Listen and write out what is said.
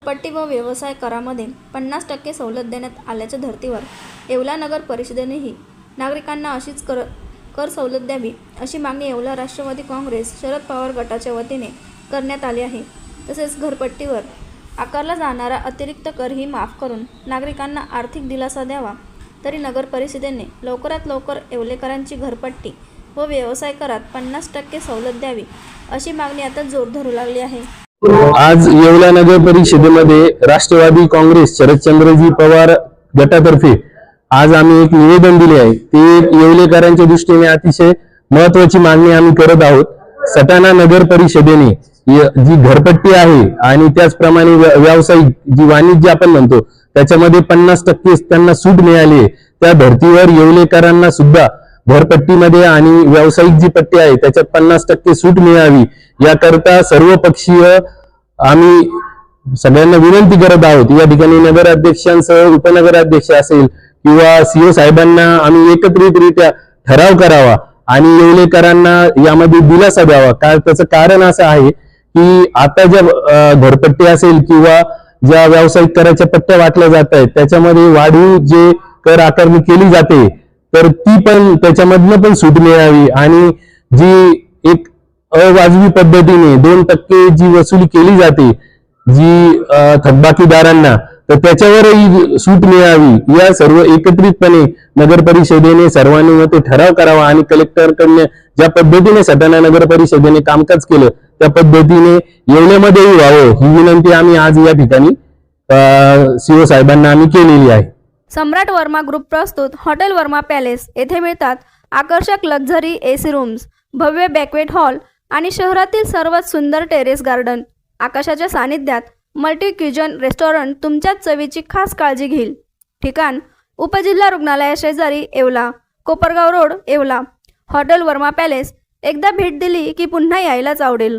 घरपट्टी व व्यवसाय करामध्ये 50% सवलत देण्यात आल्याच्या धर्तीवर येवला नगर परिषदेनेही नागरिकांना अशीच कर सवलत द्यावी अशी मागणी येवला राष्ट्रवादी काँग्रेस शरद पवार गटाच्या वतीने करण्यात आली आहे। तसेच घरपट्टीवर आकारला जाणारा अतिरिक्त करही माफ करून नागरिकांना आर्थिक दिलासा द्यावा। तरी नगर परिषदेने लवकरात लवकर येवलेकरांची घरपट्टी व व्यवसाय करात 50% सवलत द्यावी अशी मागणी आता जोर धरू लागली आहे। आज येवला नगर परिषदेमध्ये राष्ट्रवादी काँग्रेस शरदचंद्रजी पवार गटातर्फे आज आम्ही एक निवेदन दिले आहे। ते येवलेकरांच्या दृष्टीने अतिशय महत्त्वाची मागणी आम्ही करत आहोत। सटाणा नगर परिषदेने जी घरपट्टी आहे आणि त्याचप्रमाणे व्यावसायिक जी वाणिज्य आपण म्हणतो त्याच्यामध्ये 50% त्यांना सूट मिळाली आहे। त्या धर्तीवर येवलेकरांना सुद्धा घरपट्टीमध्ये आणि व्यावसायिक जी पट्टी आहे त्याच्यात 50% सूट मिळावी याकरता सर्व पक्षीय आम्ही सगळ्यांना विनंती करत आहोत। या ठिकाणी नगराध्यक्षांसह उपनगराध्यक्ष असेल किंवा सीओ साहेबांना आम्ही एकत्रितरित्या ठराव करावा आणि येवलेकरांना यामध्ये दिलासा द्यावा। त्याचं कारण असं आहे की आता ज्या घरपट्टी असेल किंवा ज्या व्यावसायिक कराच्या पट्ट्या वाटल्या जात आहेत त्याच्यामध्ये वाढीव जे कर आकारणी केली जाते तर ती पण त्याच्यामधनं पण सूट मिळावी आणि जी एक अवाजवी पद्धतीने 2% जी वसुली केली जाते जी थकबाकीदारांना तर त्याच्यावरही सूट मिळावी या सर्व एकत्रितपणे नगर परिषदेने सर्वानुमते ठराव करावा आणि कलेक्टरकडून ज्या पद्धतीने सटाणा नगर परिषदेने कामकाज केलं त्या पद्धतीने येवल्यामध्येही व्हावं ही विनंती आम्ही आज या ठिकाणी सीओ साहेबांना आम्ही केलेली आहे। सम्राट वर्मा ग्रुप प्रस्तुत हॉटेल वर्मा पॅलेस येथे मिळतात आकर्षक लक्झरी एसी रूम्स, भव्य बॅक्वेट हॉल आणि शहरातील सर्वात सुंदर टेरेस गार्डन। आकाशाच्या सानिध्यात मल्टी क्युजन रेस्टॉरंट तुमच्या चवीची खास काळजी घेईल। ठिकाण उपजिल्हा रुग्णालया शेजारी Yeola, Kopargaon road Yeola. Hotel Verma palace एकदा भेट दिली की पुन्हा यायलाच आवडेल।